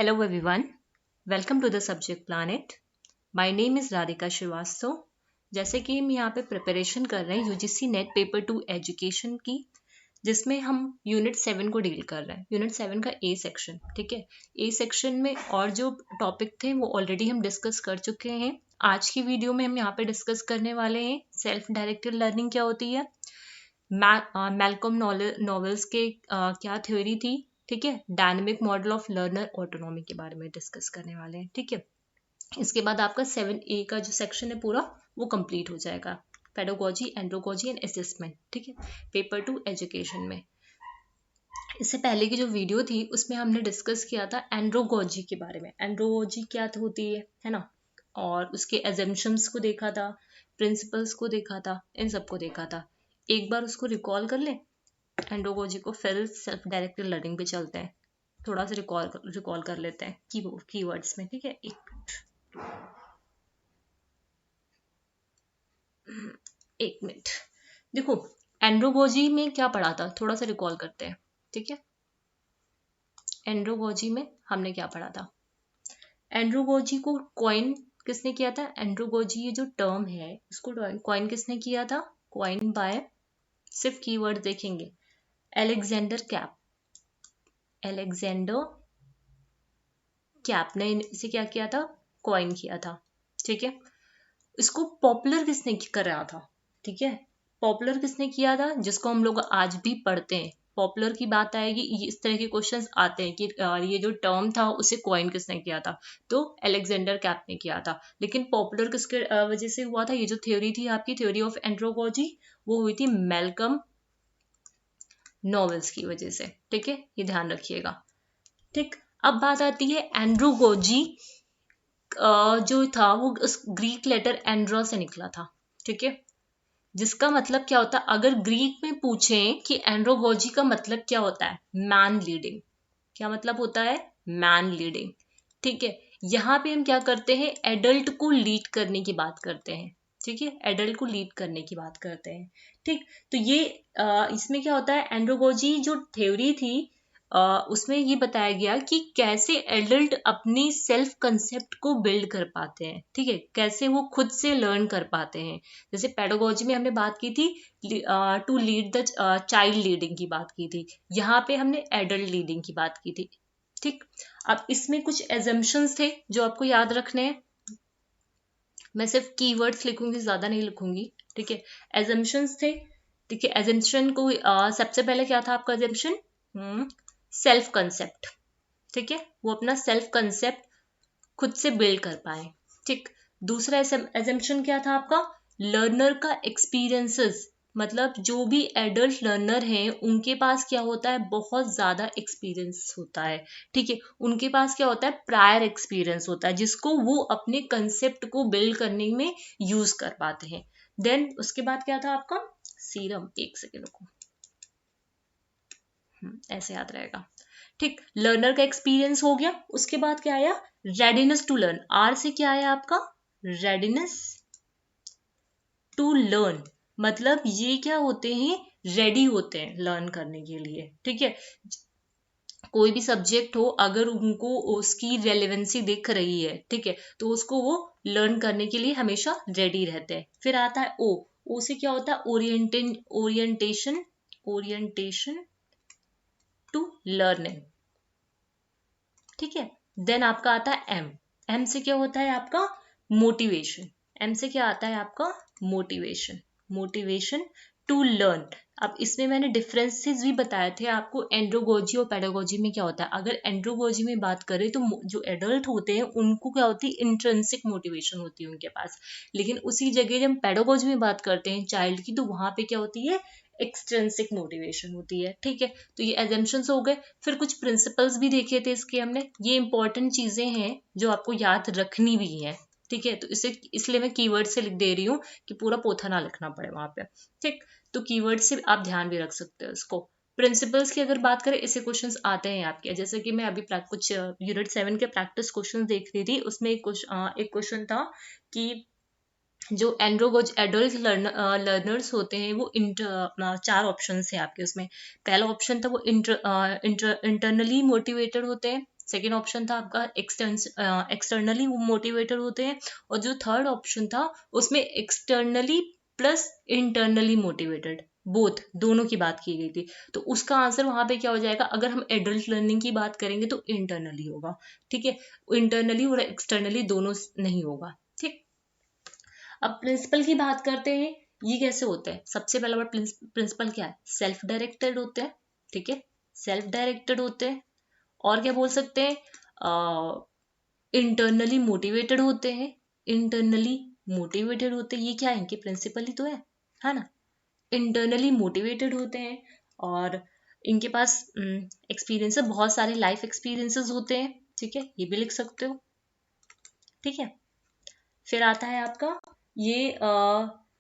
Hello everyone, welcome to the Subject Planet. My name is Radhika Shrivastava. जैसे कि हम यहाँ पे प्रिपरेशन कर रहे हैं यूजीसी नेट पेपर 2 एजुकेशन की, जिसमें हम यूनिट 7 को डील कर रहे हैं। यूनिट 7 का ए सेक्शन, ठीक है। ए सेक्शन में और जो टॉपिक थे वो ऑलरेडी हम डिस्कस कर चुके हैं। आज की वीडियो में हम यहाँ पे डिस्कस करने वाले हैं सेल्फ डायरेक्टेड लर्निंग क्या होती है, मैल्कम नॉवेल्स के क्या थ्योरी थी, ठीक है। Dynamic model of learner autonomy के बारे में डिस्कस करने वाले हैं, ठीक है। इसके बाद आपका 7A का जो सेक्शन है पूरा वो कंप्लीट हो जाएगा, पेडागोजी, एंड्रोगोजी एंड असेसमेंट, ठीक है, पेपर 2 एजुकेशन में। इससे पहले की जो वीडियो थी उसमें हमने डिस्कस किया था एंड्रोगोजी के बारे में। एंड्रोगोजी क्या होती है ना, और उसके एजम्पशंस को देखा था, प्रिंसिपल्स को देखा था, इन सबको देखा था। एक बार उसको रिकॉल कर ले एंड्रोगोजी को, फिर सेल्फ डायरेक्टेड लर्निंग पे चलते हैं। थोड़ा सा रिकॉल कर लेते हैं कीवर्ड्स में, ठीक है। एक मिनट, देखो एंड्रोगोजी में क्या पढ़ा था, थोड़ा सा रिकॉल करते हैं, ठीक है। एंड्रोगोजी में हमने क्या पढ़ा था, एंड्रोगोजी को कॉइन किसने किया था, एंड्रोगोजी ये जो टर्म है इसको कॉइन किसने किया था, कॉइन बाय, सिर्फ कीवर्ड देखेंगे, एलेक्जेंडर कैप। एलेक्जेंडर कैप ने इसे क्या किया था, कॉइन किया था, ठीक है। इसको पॉपुलर किसने करा था, ठीक है। पॉपुलर किसने किया था, जिसको हम लोग आज भी पढ़ते हैं। पॉपुलर की बात आएगी, इस तरह के क्वेश्चंस आते हैं कि ये जो टर्म था उसे कॉइन किसने किया था, तो अलेक्जेंडर कैप ने किया था। लेकिन पॉपुलर किसके वजह से हुआ था, ये जो थ्योरी थी आपकी, थ्योरी ऑफ एंड्रोगोजी, वो हुई थी मैल्कम नॉवेल्स की वजह से, ठीक है, ये ध्यान रखिएगा, ठीक। अब बात आती है एंड्रोगोजी जो था वो उस ग्रीक लेटर एंड्रो से निकला था, ठीक है। जिसका मतलब क्या होता है, अगर ग्रीक में पूछें कि एंड्रोगोजी का मतलब क्या होता है, मैन लीडिंग। क्या मतलब होता है, मैन लीडिंग, ठीक है। यहाँ पे हम क्या करते हैं, एडल्ट को लीड करने की बात करते हैं, ठीक है, एडल्ट को लीड करने की बात करते हैं, ठीक। तो ये इसमें क्या होता है, एंड्रोगोजी जो थ्योरी थी उसमें ये बताया गया कि कैसे एडल्ट अपनी सेल्फ कंसेप्ट को बिल्ड कर पाते हैं, ठीक है, कैसे वो खुद से लर्न कर पाते हैं। जैसे पेडागोजी में हमने बात की थी to lead the child leading की बात की थी, यहाँ पे हमने एडल्ट लीडिंग की बात की थी, ठीक। अब इसमें कुछ एजम्पशंस थे जो आपको याद रखने हैं, मैं सिर्फ कीवर्ड्स लिखूंगी, ज्यादा नहीं लिखूंगी, ठीक है। एजम्पशंस थे, ठीक है। एजम्पशन को सबसे पहले क्या था आपका एजम्पशन, सेल्फ कंसेप्ट, ठीक है, वो अपना सेल्फ कंसेप्ट खुद से बिल्ड कर पाए, ठीक। दूसरा एजम्पशन क्या था आपका, लर्नर का एक्सपीरियंसेस, मतलब जो भी एडल्ट लर्नर हैं उनके पास क्या होता है, बहुत ज्यादा एक्सपीरियंस होता है, ठीक है। उनके पास क्या होता है, प्रायर एक्सपीरियंस होता है, जिसको वो अपने कंसेप्ट को बिल्ड करने में यूज कर पाते हैं। देन उसके बाद क्या था आपका सीरम, एक सेकेंड रुको, ऐसे याद रहेगा, ठीक। लर्नर का एक्सपीरियंस हो गया, उसके बाद क्या आया, रेडीनेस टू लर्न, आर से क्या आया आपका, रेडीनेस टू लर्न, मतलब ये क्या होते हैं, रेडी होते हैं लर्न करने के लिए, ठीक है। कोई भी सब्जेक्ट हो, अगर उनको उसकी रेलेवेंसी दिख रही है, ठीक है, तो उसको वो लर्न करने के लिए हमेशा रेडी रहते हैं। फिर आता है ओ, ओ से क्या होता है, ओरिएंटेशन, ओरिएंटेशन टू लर्निंग, ठीक है। देन आपका आता है एम, एम से क्या होता है आपका, मोटिवेशन, एम से क्या आता है आपका, मोटिवेशन, मोटिवेशन टू लर्न। अब इसमें मैंने डिफरेंसेस भी बताए थे आपको, एंड्रोगोजी और पेडागोजी में क्या होता है। अगर एंड्रोगोजी में बात करें तो जो एडल्ट होते हैं उनको क्या होती है, इंट्रिंसिक मोटिवेशन होती है उनके पास, लेकिन उसी जगह जब पेडागोजी में बात करते हैं चाइल्ड की, तो वहां पे क्या होती है, एक्सट्रिंसिक मोटिवेशन होती है, ठीक है। तो ये एजम्पशंस हो गए। फिर कुछ प्रिंसिपल्स भी देखे थे इसके हमने, ये इंपॉर्टेंट चीजें हैं जो आपको याद रखनी भी है, ठीक है। तो इसे इसलिए मैं कीवर्ड से लिख दे रही हूँ कि पूरा पोथा ना लिखना पड़े वहां पे, ठीक। तो कीवर्ड से आप ध्यान भी रख सकते हो इसको। प्रिंसिपल्स की अगर बात करें, इससे क्वेश्चंस आते हैं आपके, जैसे कि मैं अभी कुछ यूनिट 7 के प्रैक्टिस क्वेश्चन देख रही थी, उसमें एक क्वेश्चन था कि जो एंड्रोगोज एडल्ट लर्नर्स होते हैं वो चार ऑप्शन है आपके उसमें। पहला ऑप्शन था वो इंटरनली मोटिवेटेड होते हैं, सेकेंड ऑप्शन था आपका एक्सटर्नली मोटिवेटेड होते हैं, और जो थर्ड ऑप्शन था उसमें externally plus internally motivated, both दोनों की बात की गई थी। तो उसका आंसर वहां पे क्या हो जाएगा, अगर हम एडल्ट लर्निंग की बात करेंगे तो इंटरनली होगा। ठीक है, इंटरनली और एक्सटर्नली दोनों नहीं होगा। ठीक, अब प्रिंसिपल की बात करते हैं, ये कैसे होता है। सबसे पहला बार प्रिंसिपल क्या है, सेल्फ डायरेक्टेड होते हैं। ठीक है, सेल्फ डायरेक्टेड होते हैं, और क्या बोल सकते हैं, इंटरनली मोटिवेटेड होते हैं। इंटरनली मोटिवेटेड होते हैं, ये क्या है, इनके प्रिंसिपल ही तो है ना। इंटरनली मोटिवेटेड होते हैं, और इनके पास एक्सपीरियंसेस, बहुत सारे लाइफ एक्सपीरियंसेस होते हैं। ठीक है, ये भी लिख सकते हो। ठीक है, फिर आता है आपका ये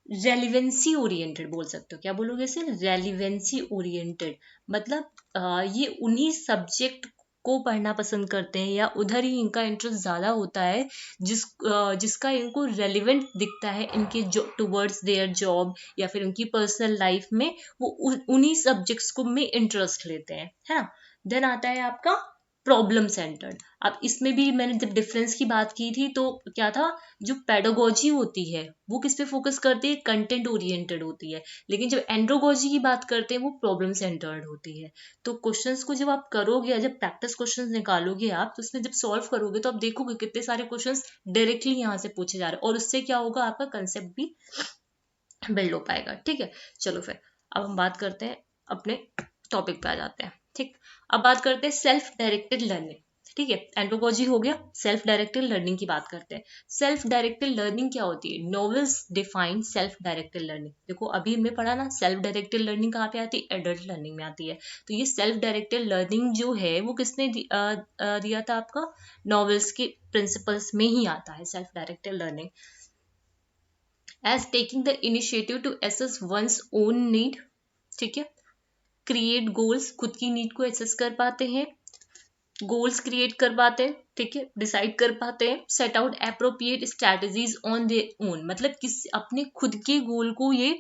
रेलिवेंसी ओरिएंटेड, बोल सकते हो, क्या बोलोगे इसे, रेलिवेंसी ओरिएंटेड। मतलब ये उन्हीं सब्जेक्ट को पढ़ना पसंद करते हैं, या उधर ही इनका इंटरेस्ट ज्यादा होता है जिसका इनको रेलिवेंट दिखता है इनके टुवर्ड्स देयर जॉब या फिर उनकी पर्सनल लाइफ में, वो उन्हीं सब्जेक्ट्स को में इंटरेस्ट लेते हैं, है ना। देन आता है आपका प्रॉब्लम सेंटर्ड। अब इसमें भी मैंने जब डिफरेंस की बात की थी तो क्या था, जो पेडागोजी होती है वो किस पे फोकस करती है, कंटेंट ओरिएंटेड होती है, लेकिन जब एंड्रोगोजी की बात करते हैं वो प्रॉब्लम सेंटर्ड होती है। तो क्वेश्चंस को जब आप करोगे या जब प्रैक्टिस क्वेश्चंस निकालोगे आप, तो उसमें जब सॉल्व करोगे तो आप देखोगे कितने सारे क्वेश्चंस डायरेक्टली यहाँ से पूछे जा रहे हैं, और उससे क्या होगा, आपका कंसेप्ट भी बिल्ड हो पाएगा। ठीक है, चलो फिर अब हम बात करते हैं, अपने टॉपिक पे आ जाते हैं। ठीक, अब बात करते हैं सेल्फ डायरेक्टेड लर्निंग। ठीक है, एंड्रोगोजी हो गया, सेल्फ डायरेक्टेड लर्निंग की बात करते हैं। सेल्फ डायरेक्टेड लर्निंग क्या होती है, novels define self directed learning. देखो अभी हमने पढ़ा ना, सेल्फ डायरेक्टेड लर्निंग कहाँ पे आती है, एडल्ट लर्निंग में आती है। तो ये सेल्फ डायरेक्टेड लर्निंग जो है वो किसने दिया था, आपका नॉवेल्स के प्रिंसिपल्स में ही आता है self directed learning. As taking the initiative to assess one's own need. ठीक है, क्रिएट गोल्स, खुद की नीड को एसेस कर पाते हैं, गोल्स क्रिएट कर पाते हैं। ठीक है, डिसाइड कर पाते हैं, set out appropriate strategies on their own, मतलब किस अपने खुद के गोल को ये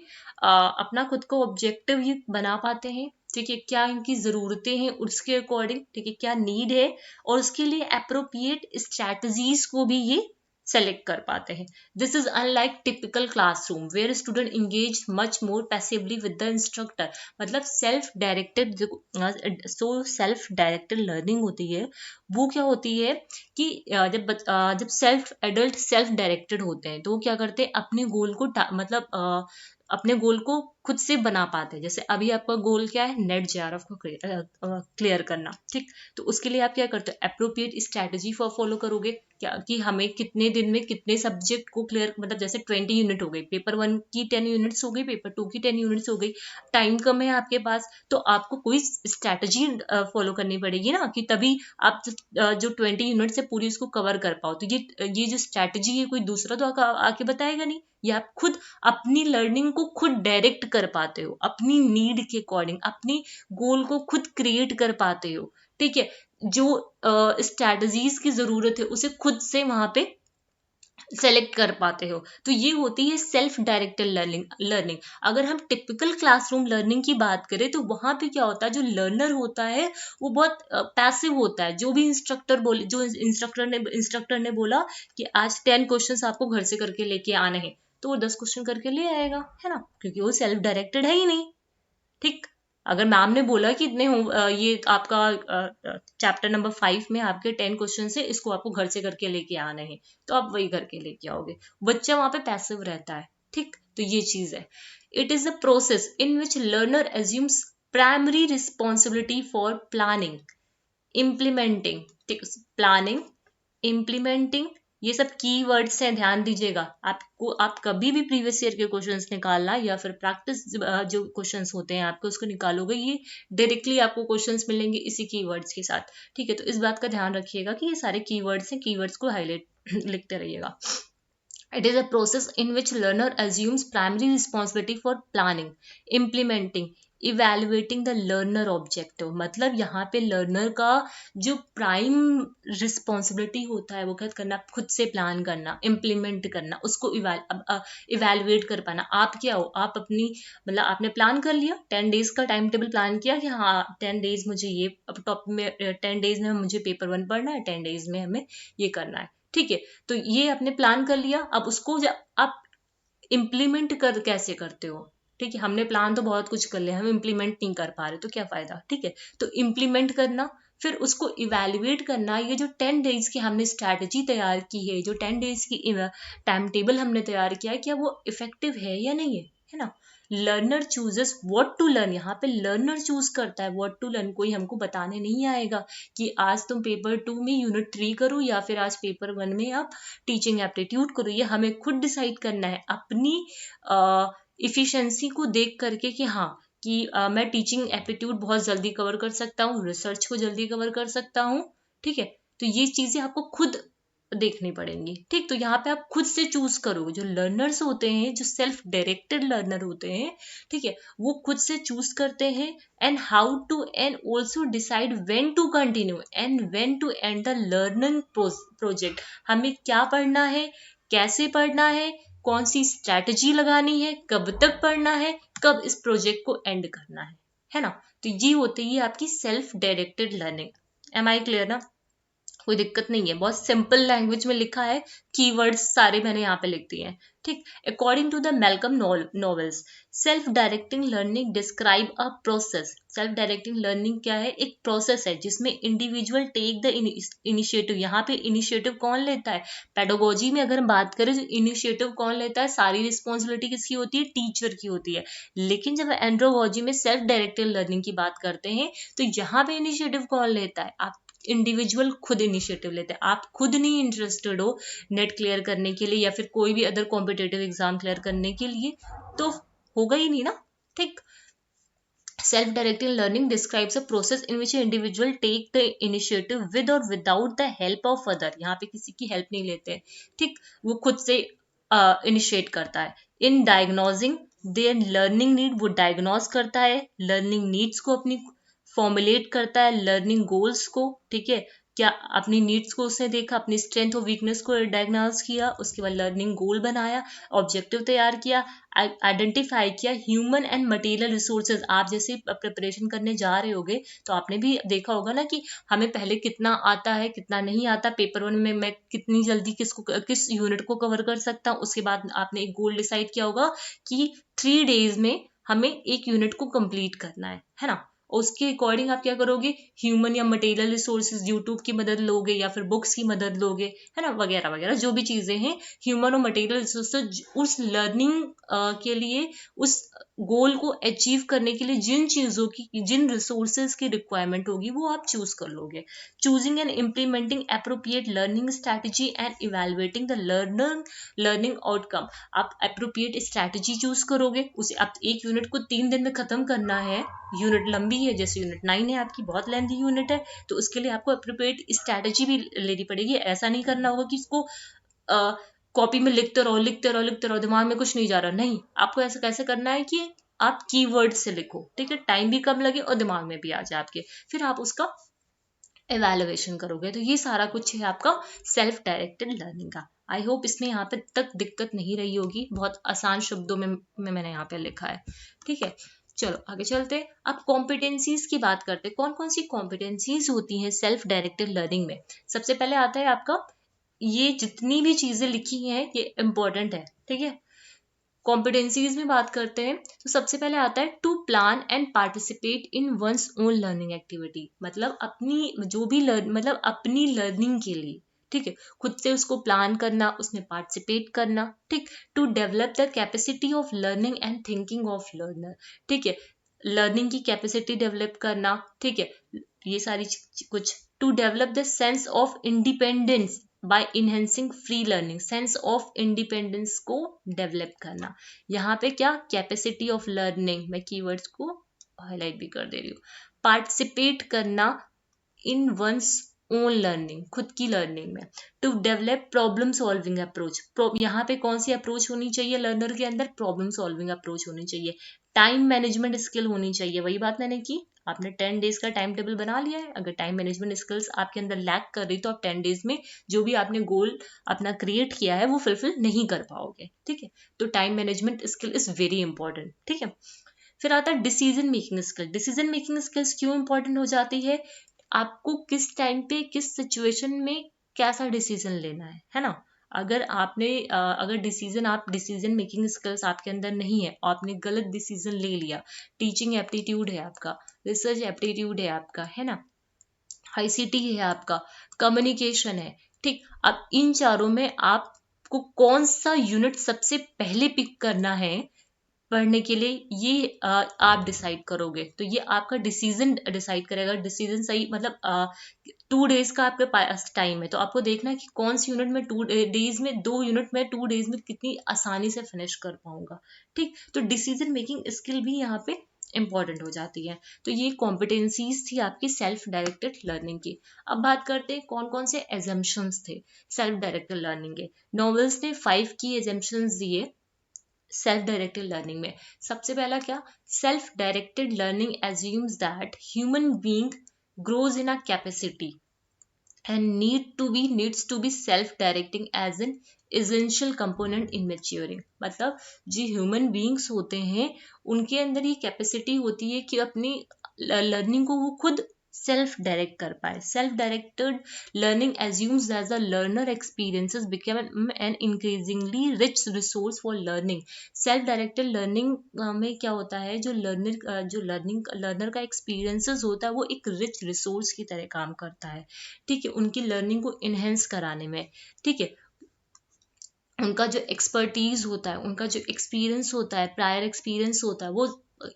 अपना खुद का ऑब्जेक्टिव ये बना पाते हैं। ठीक है, क्या इनकी जरूरतें हैं उसके अकॉर्डिंग, ठीक है, क्या नीड है, और उसके लिए एप्रोप्रिएट स्ट्रैटेजीज को भी ये सेलेक्ट कर पाते हैं। This is unlike typical classroom where student engage much more passively with the instructor. मतलब self directed, self directed learning होती है वो क्या होती है कि जब सेल्फ एडल्ट सेल्फ डायरेक्टेड होते हैं तो वो क्या करते हैं, अपने गोल को मतलब अपने गोल को खुद से बना पाते हैं। जैसे अभी आपका गोल क्या है, नेट जेआरएफ को क्लियर करना। ठीक, तो उसके लिए आप क्या करते हो, अप्रोप्रिएट स्ट्रैटेजी फॉलो करोगे, क्या कि हमें कितने दिन में कितने सब्जेक्ट को क्लियर, मतलब जैसे 20 यूनिट हो गई, पेपर 1 की 10 यूनिट्स हो गई, पेपर 2 की 10 यूनिट्स हो गई, टाइम कम है आपके पास, तो आपको कोई स्ट्रैटेजी फॉलो करनी पड़ेगी ना, कि तभी आप जो 20 यूनिट्स है पूरी उसको कवर कर पाओ। तो ये जो स्ट्रैटेजी है कोई दूसरा तो आके बताएगा नहीं, ये आप खुद अपनी लर्निंग को खुद डायरेक्ट कर पाते हो, अपनी नीड के अकॉर्डिंग अपनी गोल को खुद क्रिएट कर पाते हो। ठीक है, जो स्ट्रैटेजीज की जरूरत है उसे खुद से वहां पे सेलेक्ट कर पाते हो। तो ये होती है सेल्फ डायरेक्टेड लर्निंग। अगर हम टिपिकल क्लासरूम लर्निंग की बात करें तो वहां पे क्या होता है, जो लर्नर होता है वो बहुत पैसिव होता है। जो भी इंस्ट्रक्टर बोले, जो इंस्ट्रक्टर ने बोला कि आज 10 क्वेश्चंस आपको घर से करके लेके आने हैं, तो वो 10 क्वेश्चन करके ले आएगा, है ना, क्योंकि वो सेल्फ डायरेक्टेड है ही नहीं। ठीक, अगर मैम ने बोला कि इतने ये आपका चैप्टर नंबर 5 में आपके 10 क्वेश्चन है, इसको आपको घर से करके लेके आने हैं, तो आप वही करके लेके आओगे। बच्चा वहां पे पैसिव रहता है। ठीक, तो ये चीज है। It is a process in which learner assumes primary responsibility for planning, implementing. ठीक, प्लानिंग, इम्प्लीमेंटिंग, ये सब की वर्ड्स हैं, ध्यान दीजिएगा। आपको आप कभी भी प्रीवियस ईयर के क्वेश्चंस निकालना या फिर प्रैक्टिस जो क्वेश्चंस होते हैं आपको उसको निकालोगे, ये डायरेक्टली आपको क्वेश्चंस मिलेंगे इसी कीवर्ड्स के साथ। ठीक है, तो इस बात का ध्यान रखिएगा कि ये सारे कीवर्ड्स हैं, कीवर्ड्स को हाईलाइट लिखते रहिएगा। It is a process in which learner assumes primary responsibility for planning, implementing, evaluating the learner objective, मतलब यहाँ पे लर्नर का जो प्राइम रिस्पॉन्सिबिलिटी होता है वो क्या करना, खुद से प्लान करना, इम्प्लीमेंट करना, उसको इवेलुएट कर पाना। आप क्या हो, आप अपनी मतलब आपने प्लान कर लिया, 10 डेज का टाइम टेबल प्लान किया कि हाँ 10 डेज मुझे ये टॉपिक में 10 डेज में मुझे पेपर 1 पढ़ना है, 10 डेज में हमें ये करना है, ठीक है। तो ये आपने प्लान कर लिया, अब उसको आप इम्प्लीमेंट कर कैसे करते हो, ठीक है। हमने प्लान तो बहुत कुछ कर लिया, हम इम्प्लीमेंट नहीं कर पा रहे तो क्या फायदा, ठीक है। तो इम्प्लीमेंट करना, फिर उसको इवेल्युएट करना, ये जो 10 डेज की हमने स्ट्रैटेजी तैयार की है, जो 10 डेज की टाइम टेबल हमने तैयार किया है, क्या वो इफेक्टिव है या नहीं है ना। Learner chooses what to learn, यहाँ पे लर्नर चूज करता है व्हाट टू लर्न, कोई हमको बताने नहीं आएगा कि आज तुम पेपर 2 में यूनिट 3 करो या फिर आज पेपर 1 में आप टीचिंग एप्टीट्यूड करो, ये हमें खुद डिसाइड करना है अपनी इफिशिएंसी को देख करके कि हाँ कि मैं टीचिंग एप्टीट्यूड बहुत जल्दी कवर कर सकता हूँ, रिसर्च को जल्दी कवर कर सकता हूँ, ठीक है। तो ये चीजें आपको खुद देखनी पड़ेंगी, ठीक। तो यहाँ पे आप खुद से चूज करोगे, जो लर्नर्स होते हैं, जो सेल्फ डायरेक्टेड लर्नर होते हैं, ठीक है, वो खुद से चूज करते हैं and how to and also decide when to continue and when to end the learning project. हमें क्या पढ़ना है, कैसे पढ़ना है, कौन सी स्ट्रैटेजी लगानी है, कब तक पढ़ना है, कब इस प्रोजेक्ट को एंड करना है ना। तो ये होती है आपकी self directed learning. Am I clear ना, कोई दिक्कत नहीं है, बहुत सिंपल लैंग्वेज में लिखा है, कीवर्ड्स सारे मैंने यहाँ पे लिख दिए हैं, ठीक। According to the Malcolm Knowles, self directing learning describe a process. Self directing learning क्या है, एक प्रोसेस है जिसमें इंडिविजुअल टेक द इनिशिएटिव। यहाँ पे इनिशिएटिव कौन लेता है, पेडागोजी में अगर हम बात करें तो इनिशिएटिव कौन लेता है, सारी रिस्पॉन्सिबिलिटी किसकी होती है, टीचर की होती है। लेकिन जब एंड्रोगोजी में सेल्फ डायरेक्टेड लर्निंग की बात करते हैं तो यहाँ पे इनिशिएटिव कौन लेता है, आप इंडिविजुअल खुद इनिशिएटिव लेते हैं। आप खुद नहीं इंटरेस्टेड हो नेट क्लियर करने के लिए या फिर कोई भी अदर कॉम्पिटेटिव एग्जाम क्लियर करने के लिए, तो होगा ही नहीं ना, ठीक। Self directed learning describes a process in which individual take the initiative with और without the help of other. यहाँ पे किसी की हेल्प नहीं लेते, ठीक, वो खुद से इनिशिएट करता है। इन डायग्नोजिंग देयर लर्निंग नीड, वो डायग्नोज करता है लर्निंग नीड्स को, अपनी फॉर्मुलेट करता है लर्निंग गोल्स को, ठीक है। क्या अपनी नीड्स को उसने देखा, अपनी स्ट्रेंथ और वीकनेस को डायग्नोज किया, उसके बाद लर्निंग गोल बनाया, ऑब्जेक्टिव तैयार किया, आइडेंटिफाई किया ह्यूमन एंड मटेरियल रिसोर्सेज। आप जैसे प्रिपरेशन करने जा रहे होगे तो आपने भी देखा होगा ना कि हमें पहले कितना आता है कितना नहीं आता, पेपर 1 में मैं कितनी जल्दी किस यूनिट को कवर कर सकता हूँ। उसके बाद आपने एक गोल डिसाइड किया होगा कि 3 डेज में हमें एक यूनिट को कंप्लीट करना है ना। उसके अकॉर्डिंग आप क्या करोगे, ह्यूमन या मटेरियल रिसोर्सेज यूट्यूब की मदद लोगे या फिर बुक्स की मदद लोगे, है ना, वगैरह वगैरह जो भी चीजें हैं, ह्यूमन और मटेरियल रिसोर्सेज उस लर्निंग के लिए, उस गोल को अचीव करने के लिए जिन चीजों की, जिन रिसोर्सेज की रिक्वायरमेंट होगी वो आप चूज कर लोगे। Choosing and implementing appropriate learning strategy and evaluating the learning outcome. आप एप्रोप्रिएट स्ट्रैटेजी चूज करोगे, उसे आप एक यूनिट को 3 दिन में खत्म करना है, यूनिट लंबी है, जैसे यूनिट 9 है आपकी, बहुत लेंथी यूनिट है, तो उसके लिए आपको एप्रोप्रिएट स्ट्रैटेजी भी लेनी पड़ेगी। ऐसा नहीं करना होगा कि इसको कॉपी में लिखते रहो लिखते रहो लिखते रहो, दिमाग में कुछ नहीं जा रहा, नहीं। आपको ऐसा कैसे करना है कि आप कीवर्ड से लिखो, ठीक है, टाइम भी कम लगे और दिमाग में भी आ जाए आपके, फिर आप उसका एवेल्युएशन करोगे। तो ये सारा कुछ है आपका सेल्फ डायरेक्टेड लर्निंग का। आई होप इसमें यहाँ पे तक दिक्कत नहीं रही होगी, बहुत आसान शब्दों में मैंने यहाँ पे लिखा है, ठीक है। चलो आगे चलते हैं। अब कॉम्पिटेंसीज की बात करते हैं, कौन कौन सी कॉम्पिटेंसीज होती हैं सेल्फ डायरेक्टेड लर्निंग में। सबसे पहले आता है आपका, ये जितनी भी चीजें लिखी हैं ये इंपॉर्टेंट है, ठीक है। कॉम्पिटेंसीज में बात करते हैं तो सबसे पहले आता है to plan and participate in one's own learning activity. मतलब अपनी जो भी मतलब अपनी लर्निंग के लिए, ठीक है, खुद से उसको प्लान करना, उसमें पार्टिसिपेट करना, ठीक। To develop the capacity of learning and thinking of learner, ठीक है, लर्निंग की कैपेसिटी डेवलप करना, ठीक है, ये सारी कुछ। To develop the sense of independence by enhancing free learning, sense of independence को डेवलप करना। यहाँ पे क्या, कैपेसिटी ऑफ लर्निंग, मैं कीवर्ड्स को हाईलाइट भी कर दे रही हूँ। पार्टिसिपेट करना इन वंस ओन लर्निंग, खुद की लर्निंग में। To develop problem solving approach, यहाँ पे कौन सी अप्रोच होनी चाहिए लर्नर के अंदर? प्रॉब्लम सॉल्विंग अप्रोच होनी चाहिए। टाइम मैनेजमेंट स्किल होनी चाहिए, वही बात मैंने की। आपने 10 डेज का टाइम टेबल बना लिया है, अगर टाइम मैनेजमेंट स्किल्स आपके अंदर लैक कर रही तो आप 10 डेज में जो भी आपने गोल अपना क्रिएट किया है वो फुलफिल नहीं कर पाओगे, ठीक है। तो time management skill is very important, ठीक है। फिर आता है decision making skill. Decision making skills क्यों इंपॉर्टेंट हो जाती है? आपको किस टाइम पे किस सिचुएशन में कैसा डिसीजन लेना है ना। अगर आपने अगर डिसीजन मेकिंग स्किल्स आपके अंदर नहीं है, आपने गलत डिसीजन ले लिया, टीचिंग एप्टीट्यूड है आपका, रिसर्च एप्टीट्यूड है आपका, है ना, आईसीटी है आपका, कम्युनिकेशन है, ठीक। अब इन चारों में आपको कौन सा यूनिट सबसे पहले पिक करना है पढ़ने के लिए, ये आप डिसाइड करोगे। तो ये आपका डिसीजन डिसाइड करेगा। डिसीजन सही मतलब 2 डेज का आपके पास टाइम है, तो आपको देखना है कि कौन सी यूनिट में 2 डेज में, 2 यूनिट में 2 डेज में कितनी आसानी से फिनिश कर पाऊंगा, ठीक। तो डिसीजन मेकिंग स्किल भी यहाँ पे इंपॉर्टेंट हो जाती है। तो ये कॉम्पिटेंसीज थी आपकी सेल्फ डायरेक्टेड लर्निंग की। अब बात करते हैं कौन कौन से एजम्पशंस थे सेल्फ डायरेक्टेड लर्निंग के। नॉवेल्स ने 5 की एजम्पशंस दिए सेल्फ डायरेक्टेड लर्निंग में। सबसे पहला क्या? Self directed learning assumes that human being grows in a capacity and needs to be self directing as an essential component in maturing। मतलब जो ह्यूमन बीइंग्स होते हैं उनके अंदर ये कैपेसिटी होती है कि अपनी लर्निंग को वो खुद सेल्फ डायरेक्ट कर पाए। Self directed learning assumes that the learner experiences become an increasingly rich resource for learning। Self directed learning में क्या होता है, जो लर्नर का एक्सपीरियंसेस होता है वो एक रिच रिसोर्स की तरह काम करता है, ठीक है, उनकी लर्निंग को इनहेंस कराने में, ठीक है। उनका जो एक्सपर्टीज होता है, उनका जो एक्सपीरियंस होता है, प्रायर एक्सपीरियंस होता है, वो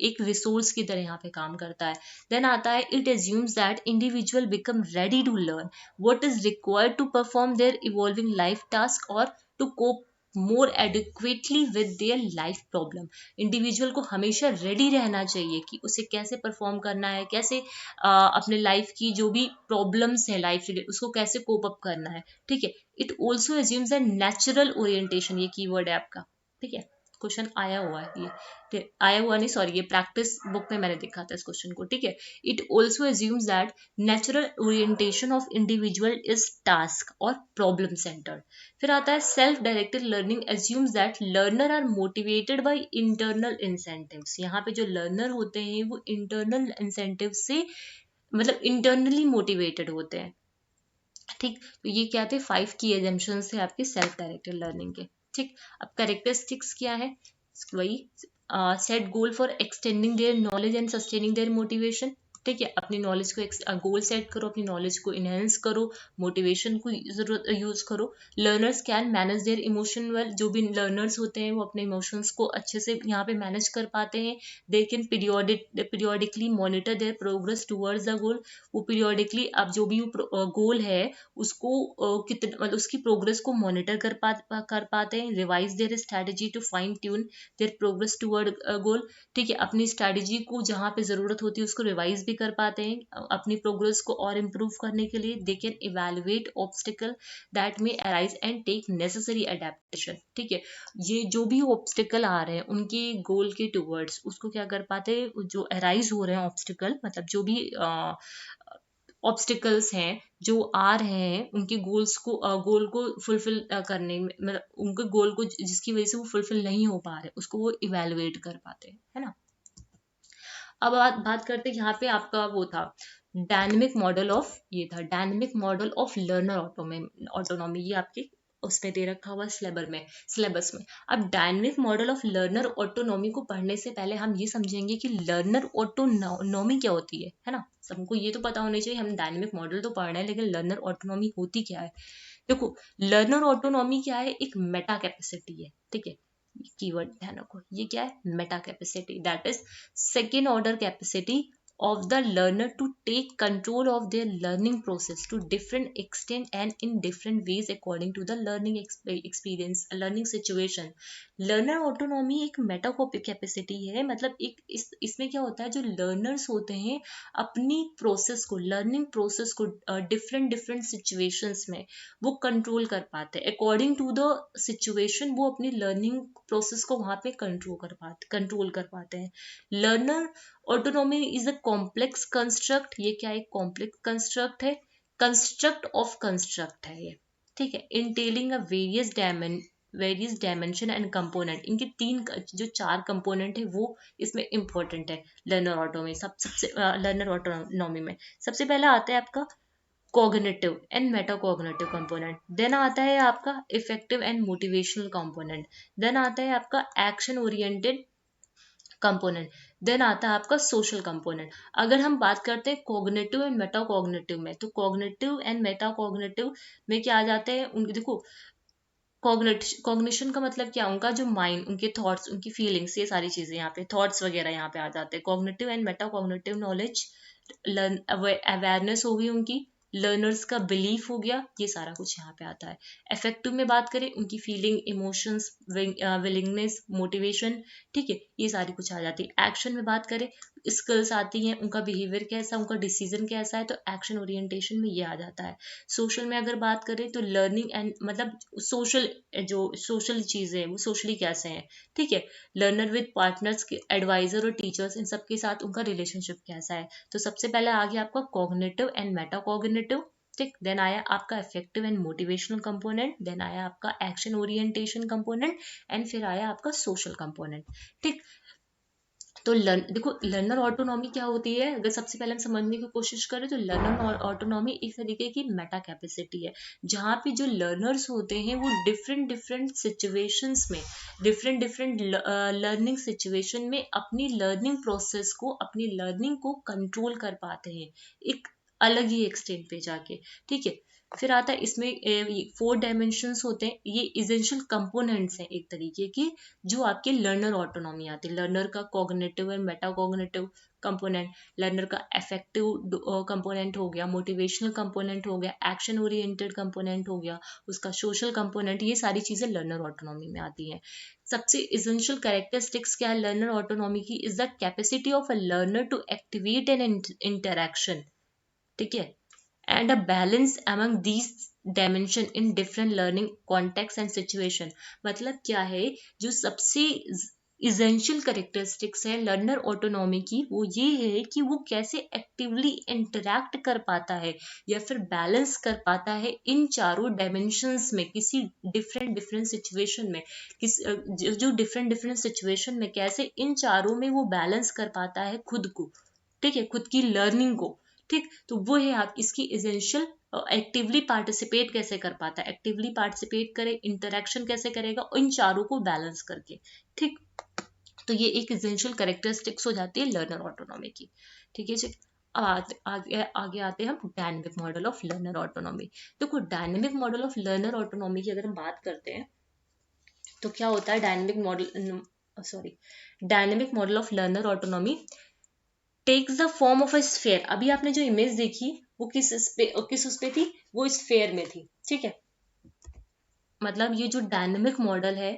एक रिसोर्स की तरह यहाँ पे काम करता है। देन आता है it assumes that individual become ready to learn what is required to perform their evolving life task और to cope more adequately with their life problem. Individual को हमेशा रेडी रहना चाहिए कि उसे कैसे परफॉर्म करना है, कैसे अपने लाइफ की जो भी प्रॉब्लम्स है लाइफ रिलेटेड उसको कैसे कोप अप करना है, ठीक है। It also assumes a natural orientation, ये कीवर्ड है आपका, ठीक है, क्वेश्चन आया हुआ है ये, आया हुआ नहीं सॉरी, ये प्रैक्टिस बुक में मैंने देखा था इस क्वेश्चन को, ठीक है। It also assumes that natural orientation of individual is task और प्रॉब्लम सेंटर्ड। फिर आता है self directed learning assumes that learner are motivated by internal incentives. यहाँ पे जो लर्नर होते हैं वो इंटरनल इंसेंटिव से मतलब इंटरनली मोटिवेटेड होते हैं, ठीक। तो ये क्या थे? 5 की एजम्पशंस थे आपके सेल्फ डायरेक्टेड लर्निंग के, ठीक। अब कैरेक्टरिस्टिक्स क्या है? वही set goal for extending their knowledge and sustaining their motivation, ठीक है। अपनी नॉलेज को गोल सेट करो, अपनी नॉलेज को इनहेंस करो, मोटिवेशन को जरूरत यूज करो। Learners can manage there emotion well, जो भी लर्नर्स होते हैं वो अपने इमोशंस को अच्छे से यहाँ पे मैनेज कर पाते हैं। They can periodically monitor there progress towards the goal. वो पीरियोडिकली अब जो भी गोल है उसको कितने मतलब उसकी प्रोग्रेस को मॉनिटर कर पाते हैं। Revise their strategy to fine tune their progress toward goal, ठीक है। अपनी स्ट्रेटेजी को जहाँ पे जरूरत होती है उसको रिवाइज भी कर पाते हैं अपनी प्रोग्रेस को और इम्प्रूव करने के लिए। They can evaluate obstacle that may arise and take necessary adaptation, ठीक है। ये जो भी ऑब्स्टिकल आ रहे हैं उनके गोल के टूवर्ड्स उसको क्या कर पाते हैं, जो अराइज हो रहे हैं ऑब्स्टिकल मतलब जो भी ऑब्स्टिकल्स हैं जो आ रहे हैं उनके गोल को फुलफिल करने में मतलब उनके गोल को जिसकी वजह से वो फुलफिल नहीं हो पा रहे उसको वो इवेलुएट कर पाते हैं, है ना। अब बात करते हैं यहाँ पे आपका वो था डायनेमिक मॉडल ऑफ, ये था dynamic model of learner autonomy, ये आपके उसमें दे रखा हुआ सिलेबस में। अब dynamic model of learner autonomy को पढ़ने से पहले हम ये समझेंगे कि लर्नर ऑटोनॉमी क्या होती है ना। सबको ये तो पता होना चाहिए, हम डायनेमिक मॉडल तो पढ़ रहे हैं लेकिन लर्नर ऑटोनॉमी होती क्या है। देखो लर्नर ऑटोनॉमी क्या है, एक मेटा कैपेसिटी है, ठीक है। कीवर्ड ध्यान रखो, ये क्या है? Meta capacity, that is second order capacity of the learner to take control of their learning process to different extent and in different ways according to the learning experience learning situation, learner autonomy एक Meta capacity है, मतलब एक इसमें क्या होता है, जो learners होते हैं अपनी प्रोसेस को, लर्निंग प्रोसेस को डिफरेंट डिफरेंट सिचुएशंस में वो कंट्रोल कर पाते हैं। अकॉर्डिंग टू द सिचुएशन वो अपनी लर्निंग प्रोसेस को वहां पे कंट्रोल कर पाते हैं। Learner autonomy is a complex construct. ये क्या एक कॉम्प्लेक्स कंस्ट्रक्ट है, कंस्ट्रक्ट ऑफ कंस्ट्रक्ट है ये, ठीक है, entailing a various dimension and component. इनके जो चार कंपोनेंट है वो इसमें इंपॉर्टेंट है लर्नर ऑटोनॉमी। सबसे लर्नर ऑटोनॉमी में सबसे पहला आता है आपका cognitive and metacognitive component, then आता है आपका affective and motivational component, then आता है आपका एक्शन ओरिएंटेड कंपोनेंट, देन आता है आपका सोशल कंपोनेंट। अगर हम बात करते हैं कॉग्निटिव एंड मेटाकॉग्निटिव में, तो कॉग्निटिव एंड मेटाकॉग्निटिव में क्या आ जाते हैं उनके, देखो कॉग्निशन का मतलब क्या, उनका जो माइंड, उनके थॉट्स, उनकी फीलिंग्स, ये सारी चीजें यहाँ पे, थॉट्स वगैरह यहाँ पे आ जाते हैं। Cognitive and meta cognitive knowledge, awareness हो गई उनकी, लर्नर्स का बिलीफ हो गया, ये सारा कुछ यहाँ पे आता है। इफेक्टिव में बात करें, उनकी फीलिंग, इमोशंस, विलिंगनेस, मोटिवेशन, ठीक है, ये सारी कुछ आ जाती है। एक्शन में बात करें, स्किल्स आती हैं, उनका बिहेवियर कैसा, उनका डिसीजन कैसा है, तो एक्शन ओरिएंटेशन में ये आ जाता है। सोशल में अगर बात करें तो लर्निंग एंड मतलब सोशल, जो सोशल चीजें हैं वो सोशली कैसे हैं, ठीक है, लर्नर विद पार्टनर्स, एडवाइजर और टीचर्स, इन सब के साथ उनका रिलेशनशिप कैसा है। तो सबसे पहले आ गया आपका कॉग्निटिव एंड मेटा कॉग्निटिव, ठीक, देन आया आपका affective and motivational component, then आया आपका एक्शन ओरिएंटेशन कंपोनेंट, एंड फिर आया आपका सोशल कंपोनेंट, ठीक। तो देखो लर्नर ऑटोनॉमी क्या होती है, अगर सबसे पहले हम समझने की कोशिश करें तो लर्नर ऑटोनॉमी एक तरीके की मेटा कैपेसिटी है, जहाँ पे जो लर्नर्स होते हैं वो डिफरेंट डिफरेंट सिचुएशंस में, डिफरेंट डिफरेंट लर्निंग सिचुएशन में अपनी लर्निंग प्रोसेस को, अपनी लर्निंग को कंट्रोल कर पाते हैं एक अलग ही एक्सटेंट पे जाके, ठीक है। फिर आता है इसमें 4 डायमेंशंस होते हैं, ये इसेंशियल कंपोनेंट्स हैं एक तरीके की, जो आपके लर्नर ऑटोनॉमी आती है। लर्नर का cognitive and meta cognitive component, learner का अफेक्टिव कंपोनेंट हो गया, मोटिवेशनल कंपोनेंट हो गया, एक्शन ओरिएंटेड कंपोनेंट हो गया, उसका सोशल कंपोनेंट, ये सारी चीजें लर्नर ऑटोनॉमी में आती हैं। सबसे इसेंशियल कैरेक्टरिस्टिक्स क्या है लर्नर ऑटोनॉमी की, is the capacity of a learner to activate an interaction, ठीक है, and a balance among these dimension in different learning context and situation। मतलब क्या है, जो सबसे इसेंशियल करेक्टरिस्टिक्स है लर्नर ऑटोनॉमी की, वो ये है कि वो कैसे एक्टिवली इंटरैक्ट कर पाता है या फिर बैलेंस कर पाता है इन चारों डायमेंशंस में, किसी डिफरेंट डिफरेंट सिचुएशन में, जो डिफरेंट डिफरेंट सिचुएशन में कैसे इन चारों में वो बैलेंस कर पाता है खुद को, ठीक है, खुद की लर्निंग को, ठीक। तो वो है आप इसकी इसेंशियल, एक्टिवली पार्टिसिपेट कैसे कर पाता है, एक्टिवली पार्टिसिपेट करे, इंटरेक्शन कैसे करेगा इन चारों को बैलेंस करके, ठीक। तो ये एक इसेंशियल कैरेक्टरिस्टिक्स हो जाती है लर्नर ऑटोनॉमी की, ठीक है जी। अब आगे आते हैं हम dynamic model of learner autonomy. देखो dynamic model of learner autonomy की अगर हम बात करते हैं तो क्या होता है, dynamic model of learner autonomy takes the form of a sphere. अभी आपने जो इमेज देखी वो किस उस पे थी, वो स्फेयर में थी, ठीक है। मतलब ये जो डायनेमिक मॉडल है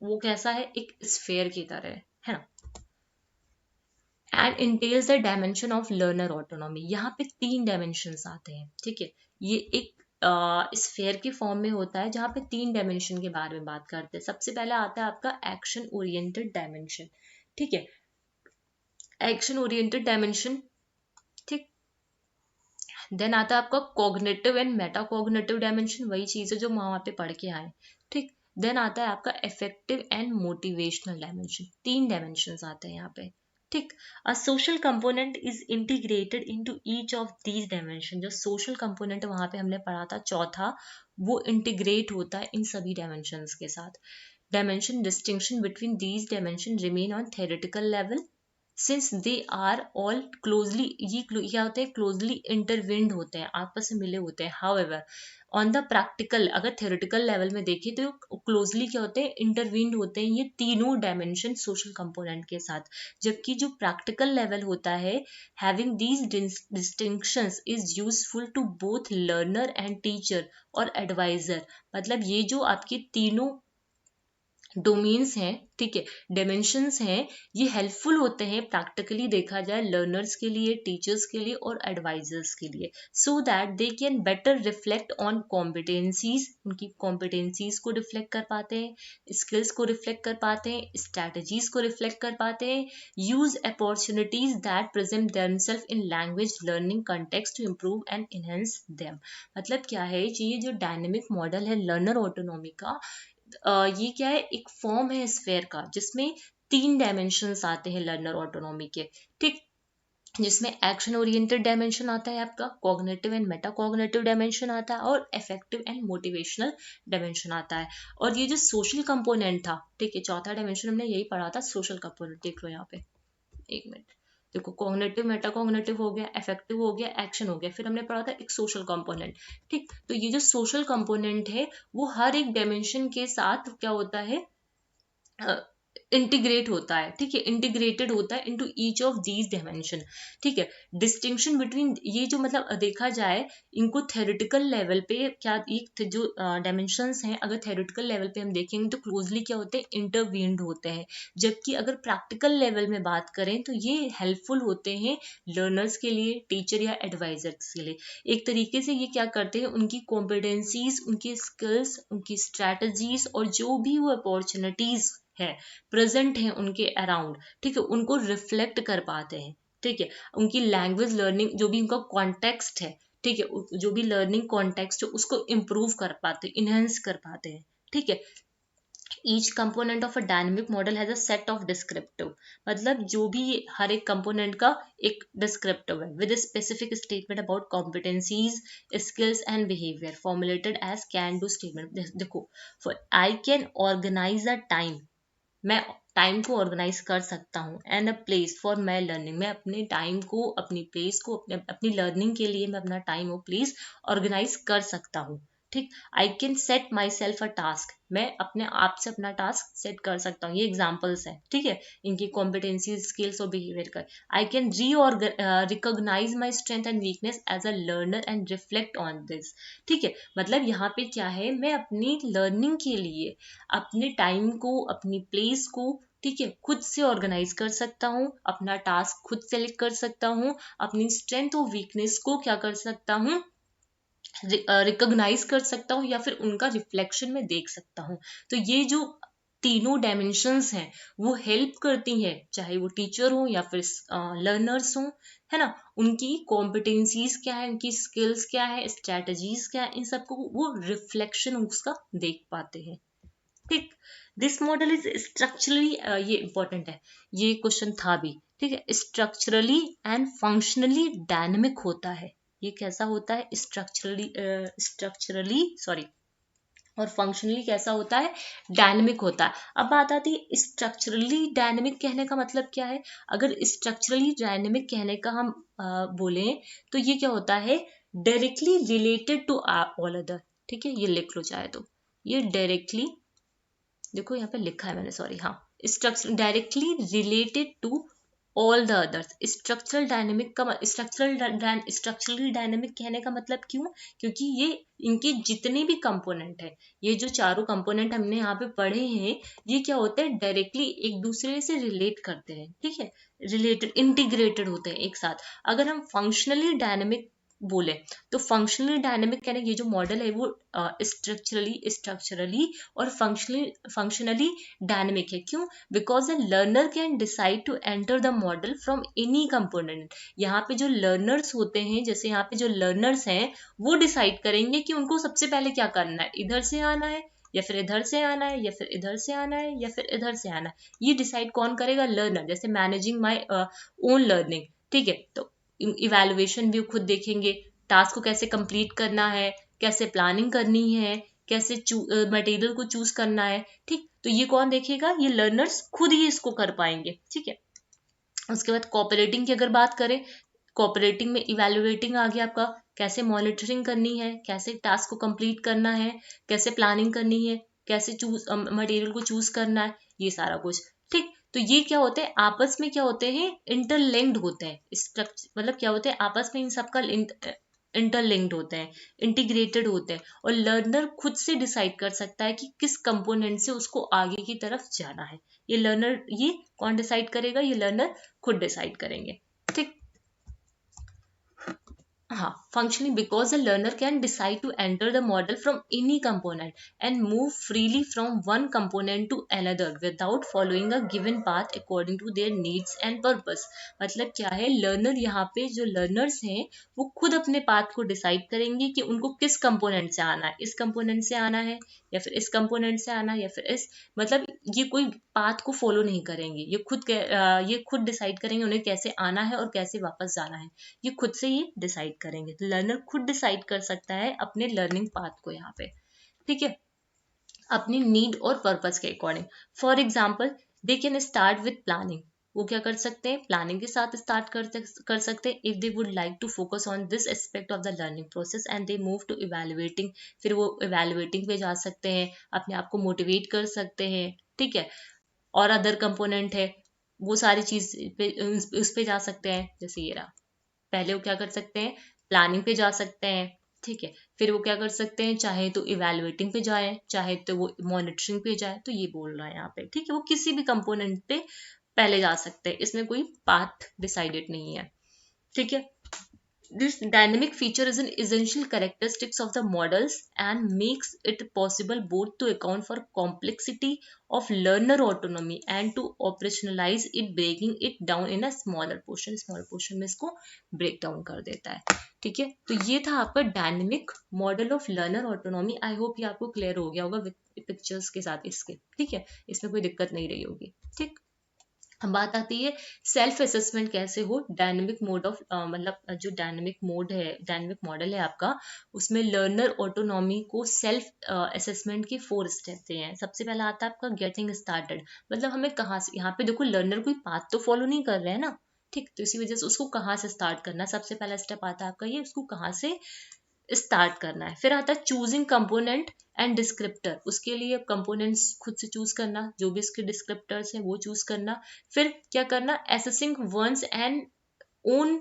वो कैसा है, एक स्फेयर की तरह है ना। And entails the dimension of learner autonomy. यहाँ पे 3 डायमेंशंस आते हैं, ठीक है। ये एक स्फेयर के फॉर्म में होता है जहाँ पे 3 डायमेंशन के बारे में बात करते हैं। सबसे पहले आता है आपका एक्शन ओरिएंटेड डायमेंशन, ठीक है, एक्शन ओरिएंटेड डायमेंशन, ठीक। देन आता है आपका cognitive and meta cognitive dimension, वही चीज है जो वहां पे पढ़ के आए, ठीक। देन आता है आपका affective and motivational dimension, 3 dimension आते हैं यहाँ पे, ठीक। A social component is integrated into each of these dimension. जो सोशल कंपोनेंट वहां पे हमने पढ़ा था चौथा, वो इंटीग्रेट होता है इन सभी डायमेंशंस के साथ। Dimension distinction between these dimension remain on theoretical level since they are all closely, ये क्या होते हैं, क्लोजली इंटरविंड होते हैं, आपस में मिले होते हैं। हाउएवर ऑन द प्रैक्टिकल, अगर थ्योरेटिकल लेवल में देखें तो क्लोजली क्या होते हैं, इंटरविंड होते हैं ये तीनों डायमेंशन सोशल कंपोनेंट के साथ। जबकि जो प्रैक्टिकल लेवल होता है, having these distinctions is useful to both learner and teacher और एडवाइजर। मतलब ये जो आपके तीनों डोमेन्स हैं, ठीक है, डायमेंशंस हैं, ये हेल्पफुल होते हैं प्रैक्टिकली देखा जाए लर्नर्स के लिए, टीचर्स के लिए और एडवाइजर्स के लिए, so that they can better reflect on competencies, उनकी कॉम्पिटेंसीज को रिफ्लेक्ट कर पाते हैं, स्किल्स को रिफ्लेक्ट कर पाते हैं, स्ट्रैटेजीज को रिफ्लेक्ट कर पाते हैं, use opportunities that present themselves in language learning context to improve and enhance them. मतलब क्या है, ये जो डायनेमिक मॉडल है लर्नर ऑटोनॉमी का, ये क्या है, एक फॉर्म है स्फेयर का जिसमें 3 डायमेंशंस आते हैं लर्नर ऑटोनॉमी के, ठीक, जिसमें एक्शन ओरिएंटेड डायमेंशन आता है आपका, cognitive and meta cognitive dimension आता है और इफेक्टिव एंड मोटिवेशनल डायमेंशन आता है। और ये जो सोशल कंपोनेंट था, ठीक है, चौथा डायमेंशन हमने यही पढ़ा था, सोशल कंपोनेंट, देख लो यहाँ पे, एक मिनट, देखो कॉग्निटिव मेटा कॉग्निटिव हो गया, इफेक्टिव हो गया, एक्शन हो गया, फिर हमने पढ़ा था एक सोशल कंपोनेंट, ठीक। तो ये जो सोशल कंपोनेंट है वो हर एक डायमेंशन के साथ क्या होता है, इंटीग्रेट होता है, ठीक है, इंटीग्रेटेड होता है into each of these dimension, ठीक है। डिस्टिंक्शन बिटवीन ये जो मतलब देखा जाए इनको थेरेटिकल लेवल पे क्या, एक जो डायमेंशंस हैं अगर थेरेटिकल लेवल पे हम देखेंगे तो क्लोजली क्या होते हैं, इंटरवीन्ड होते हैं, जबकि अगर प्रैक्टिकल लेवल में बात करें तो ये हेल्पफुल होते हैं लर्नर्स के लिए, टीचर या एडवाइजर्स के लिए। एक तरीके से ये क्या करते हैं, उनकी कॉम्पिटेंसीज, उनकी स्किल्स, उनकी स्ट्रैटेजीज और जो भी वो अपॉर्चुनिटीज है प्रेजेंट है उनके अराउंड, ठीक है, उनको रिफ्लेक्ट कर पाते हैं, ठीक है, उनकी लैंग्वेज लर्निंग जो भी उनका कॉन्टेक्स्ट है, ठीक है, जो भी लर्निंग कॉन्टेक्स्ट है उसको इम्प्रूव कर पाते हैं, इनहेंस कर पाते हैं, ठीक है। Each component of a dynamic model has a set of descriptive, मतलब जो भी हर एक कंपोनेंट का एक डिस्क्रिप्टिव है with specific statement about competencies, skills and behaviour formulated as can do statement. देखो, for I can organise a time, मैं time को ऑर्गेनाइज कर सकता हूँ, and a place for my learning, मैं अपने टाइम को, अपनी प्लेस को, अपनी लर्निंग के लिए मैं अपना टाइम और प्लेस ऑर्गेनाइज कर सकता हूँ, ठीक। I can set my self a task, मैं अपने आप से अपना टास्क सेट कर सकता हूँ, ये एग्जाम्पल्स हैं, ठीक है, इनकी कॉम्पिटेंसी, स्किल्स और बिहेवियर का। I can recognise my strength and weakness as a learner and reflect on this, ठीक है। मतलब यहाँ पे क्या है, मैं अपनी लर्निंग के लिए अपने टाइम को, अपनी प्लेस को, ठीक है, खुद से ऑर्गेनाइज कर सकता हूँ, अपना टास्क खुद सेलेक्ट कर सकता हूँ, अपनी स्ट्रेंथ और वीकनेस को क्या कर सकता हूँ, रिकॉग्नाइज कर सकता हूँ, या फिर उनका रिफ्लेक्शन में देख सकता हूँ। तो ये जो तीनों डायमेंशंस हैं वो हेल्प करती हैं, चाहे वो टीचर हो या फिर लर्नर्स हो, है ना, उनकी कॉम्पिटेंसीज क्या है, उनकी स्किल्स क्या है, स्ट्रैटेजीज क्या है, इन सबको वो रिफ्लेक्शन उसका देख पाते हैं, ठीक। दिस मॉडल इज स्ट्रक्चरली, ये इंपॉर्टेंट है, ये क्वेश्चन था भी, ठीक है, स्ट्रक्चरली एंड फंक्शनली डायनेमिक होता है। ये कैसा होता है, स्ट्रक्चरली सॉरी और फंक्शनली कैसा होता है, डायनेमिक होता है। अब बात आती है स्ट्रक्चरली डायनेमिक कहने का मतलब क्या है। अगर स्ट्रक्चरली डायनेमिक कहने का हम बोलें तो ये क्या होता है, directly related to all other, ठीक है, ये लिख लो चाहे तो, ये डायरेक्टली, देखो यहाँ पे लिखा है मैंने, सॉरी, हाँ, structure directly related to all the others. Structural dynamic का स्ट्रक्चरली डायनेमिक कहने का मतलब क्यों, क्योंकि ये इनके जितने भी कंपोनेंट है, ये जो चारों कंपोनेंट हमने यहाँ पे पढ़े हैं, ये क्या होते हैं, डायरेक्टली एक दूसरे से रिलेट करते हैं, ठीक है, रिलेटेड, इंटीग्रेटेड होते हैं एक साथ। अगर हम फंक्शनली डायनेमिक बोले तो फंक्शनली डायनेमिक कहने ये जो मॉडल है वो स्ट्रक्चरली और फंक्शनली डायनेमिक है। क्यों, because the learner can decide to enter the model from any component. यहाँ पे जो लर्नर्स होते हैं, जैसे यहाँ पे जो लर्नर्स हैं वो डिसाइड करेंगे कि उनको सबसे पहले क्या करना है, इधर से आना है या फिर इधर से आना है या फिर इधर से आना है या फिर इधर से आना है। ये डिसाइड कौन करेगा, लर्नर। जैसे मैनेजिंग माई ओन लर्निंग, ठीक है, तो इवैल्यूएशन भी खुद देखेंगे, टास्क को कैसे कंप्लीट करना है, कैसे प्लानिंग करनी है, कैसे मटेरियल को चूज करना है, ठीक। तो ये कौन देखेगा, ये लर्नर्स खुद ही इसको कर पाएंगे, ठीक है। उसके बाद कोऑपरेटिंग की अगर बात करें, कोऑपरेटिंग में इवैल्यूएटिंग आ गया आपका, कैसे मॉनिटरिंग करनी है, कैसे टास्क को कंप्लीट करना है, कैसे प्लानिंग करनी है, कैसे चूज मटेरियल को चूज करना है, ये सारा कुछ, ठीक। तो ये क्या होते हैं, आपस में क्या होते हैं, इंटरलिंक्ड होते हैं, स्ट्रक्चर मतलब क्या होते हैं, आपस में इन सबका इंटरलिंक्ड होते हैं, इंटीग्रेटेड होते हैं, और लर्नर खुद से डिसाइड कर सकता है कि किस कंपोनेंट से उसको आगे की तरफ जाना है। ये कौन डिसाइड करेगा? ये लर्नर खुद डिसाइड करेंगे। ठीक, हाँ, functionally because the learner can decide to enter the model from any component and move freely from one component to another without following a given path according to their needs and purpose। मतलब क्या है, learner यहाँ पे जो learners हैं वो खुद अपने पाथ को डिसाइड करेंगे कि उनको किस कंपोनेंट से आना है, इस कंपोनेंट से आना है या फिर इस कंपोनेंट से आना है या फिर इस, मतलब ये कोई पाथ को फॉलो नहीं करेंगे, ये खुद डिसाइड करेंगे उन्हें कैसे आना है और कैसे वापस जाना है, ये खुद से ये डिसाइड करेंगे। तो लर्नर खुद डिसाइड कर सकता है अपने लर्निंग पाथ को यहाँ पे, ठीक है, अपनी नीड और पर्पस के according. For example they can start with planning, वो क्या कर सकते हैं, प्लानिंग के साथ स्टार्ट कर सकते हैं। If they would like to focus on this aspect of the learning process and they move to evaluating, फिर वो इवेलुएटिंग पे जा सकते हैं, अपने आप को मोटिवेट कर सकते हैं, ठीक है। और अदर कंपोनेंट है, वो सारी चीज पे उस पे जा सकते हैं, जैसे ये रहा, पहले वो क्या कर सकते हैं, प्लानिंग पे जा सकते हैं, ठीक है, फिर वो क्या कर सकते हैं, चाहे तो इवेलुएटिंग पे जाए, चाहे तो वो मॉनिटरिंग पे जाए, तो ये बोल रहा है यहाँ पे, ठीक है, वो किसी भी कंपोनेंट पे पहले जा सकते हैं, इसमें कोई पाथ डिसाइडेड नहीं है, ठीक है। This dynamic feature is an essential characteristics of the models and makes it possible both to account for complexity of learner autonomy and to operationalize it, breaking it down in a smaller portion। Small portion में इसको break down कर देता है, ठीक है। तो ये था आपका dynamic model of learner autonomy. I hope ये आपको क्लियर हो गया होगा पिक्चर्स के साथ इसके, ठीक है, इसमें कोई दिक्कत नहीं रही होगी, ठीक। अब बात आती है सेल्फ असेसमेंट कैसे हो डायनेमिक मोड ऑफ, मतलब जो डायनेमिक मोड है, डायनेमिक मॉडल है आपका, उसमें लर्नर ऑटोनॉमी को सेल्फ असेसमेंट के 4 स्टेप हैं। सबसे पहला आता है आपका गेटिंग स्टार्टेड, मतलब हमें कहाँ से, यहाँ पे देखो लर्नर कोई पाथ तो फॉलो नहीं कर रहे हैं ना, ठीक, तो इसी वजह से उसको कहाँ से स्टार्ट करना है, सबसे पहला स्टेप आता है आपका ये, उसको कहाँ से स्टार्ट करना है। फिर आता है चूजिंग कंपोनेंट एंड डिस्क्रिप्टर, उसके लिए कंपोनेंट्स खुद से चूज करना, जो भी इसके डिस्क्रिप्टर्स हैं वो चूज करना। फिर क्या करना, assessing one's and own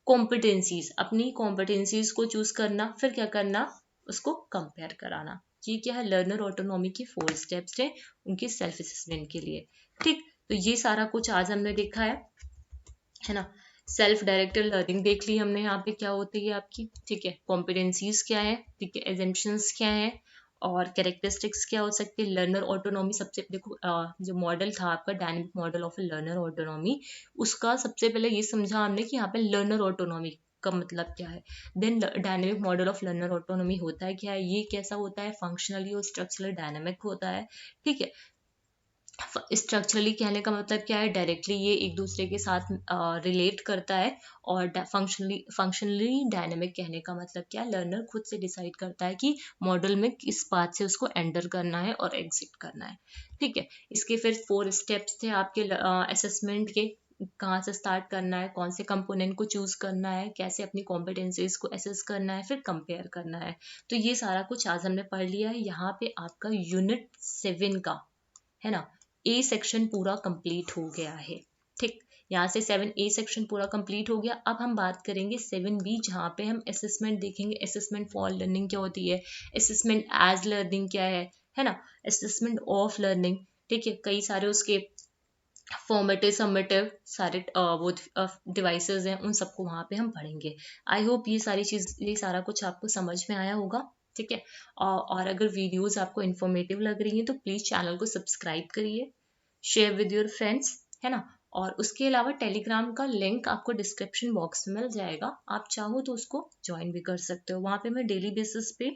competencies, अपनी कॉम्पिटेंसीज को चूज करना। फिर क्या करना, उसको कंपेयर कराना। ये क्या है, लर्नर ऑटोनॉमी के 4 स्टेप्स हैं उनके सेल्फ असेसमेंट के लिए, ठीक। तो ये सारा कुछ आज हमने देखा है ना। सेल्फ डायरेक्टेड लर्निंग देख ली हमने, यहाँ पे क्या होती है आपकी, ठीक है, कॉम्पिटेंसीज क्या है, ठीक है, एजम्पशंस क्या है और कैरेक्टरिस्टिक्स क्या हो सकती है। लर्नर ऑटोनॉमी, सबसे देखो जो मॉडल था आपका dynamic model of learner autonomy, उसका सबसे पहले ये समझा हमने कि यहाँ पे लर्नर ऑटोनॉमी का मतलब क्या है। Then dynamic model of learner autonomy होता है क्या है, ये कैसा होता है, फंक्शनली और स्ट्रक्चरली डायनेमिक होता है, ठीक है। स्ट्रक्चरली कहने का मतलब क्या है, डायरेक्टली ये एक दूसरे के साथ रिलेट करता है, और फंक्शनली डायनेमिक कहने का मतलब क्या है, लर्नर खुद से डिसाइड करता है कि मॉडल में किस पाथ से उसको एंटर करना है और एग्जिट करना है, ठीक है। इसके फिर 4 स्टेप्स थे आपके असेसमेंट के, कहाँ से स्टार्ट करना है, कौन से कंपोनेंट को चूज करना है, कैसे अपनी कॉम्पिटेंसीज को एसेस करना है, फिर कंपेयर करना है। तो ये सारा कुछ आज हमने पढ़ लिया है। यहाँ पे आपका यूनिट 7 का है ना, ए सेक्शन पूरा कंप्लीट हो गया है, ठीक। यहाँ से 7A सेक्शन पूरा कंप्लीट हो गया। अब हम बात करेंगे 7B, जहाँ पे हम असेसमेंट देखेंगे। असेसमेंट फॉर लर्निंग क्या होती है, असेसमेंट एज लर्निंग क्या है ना, असेसमेंट ऑफ लर्निंग, ठीक है। कई सारे उसके फॉर्मेटिव सबमिटिव सारे वो डिवाइसेस हैं, उन सबको वहाँ पे हम पढ़ेंगे। आई होप ये सारा कुछ आपको समझ में आया होगा, ठीक है। और अगर वीडियोस आपको इन्फॉर्मेटिव लग रही हैं तो प्लीज़ चैनल को सब्सक्राइब करिए, शेयर विद योर फ्रेंड्स, है ना। और उसके अलावा टेलीग्राम का लिंक आपको डिस्क्रिप्शन बॉक्स में मिल जाएगा, आप चाहो तो उसको ज्वाइन भी कर सकते हो। वहाँ पे मैं डेली बेसिस पे,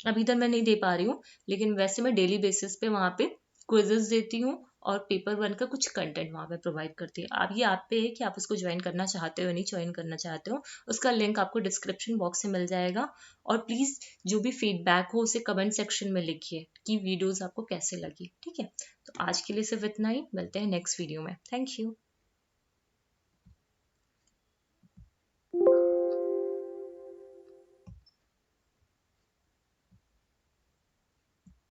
अभी तक मैं नहीं दे पा रही हूँ, लेकिन वैसे मैं डेली बेसिस पे वहाँ पे क्विजेस देती हूँ और पेपर 1 का कुछ कंटेंट वहाँ पे प्रोवाइड करती है। अब ये आप पे है कि आप उसको ज्वाइन करना चाहते हो या नहीं ज्वाइन करना चाहते हो, उसका लिंक आपको डिस्क्रिप्शन बॉक्स से मिल जाएगा। और प्लीज़ जो भी फीडबैक हो उसे कमेंट सेक्शन में लिखिए कि वीडियोस आपको कैसे लगी, ठीक है। तो आज के लिए सिर्फ इतना ही, मिलते हैं नेक्स्ट वीडियो में। Thank you.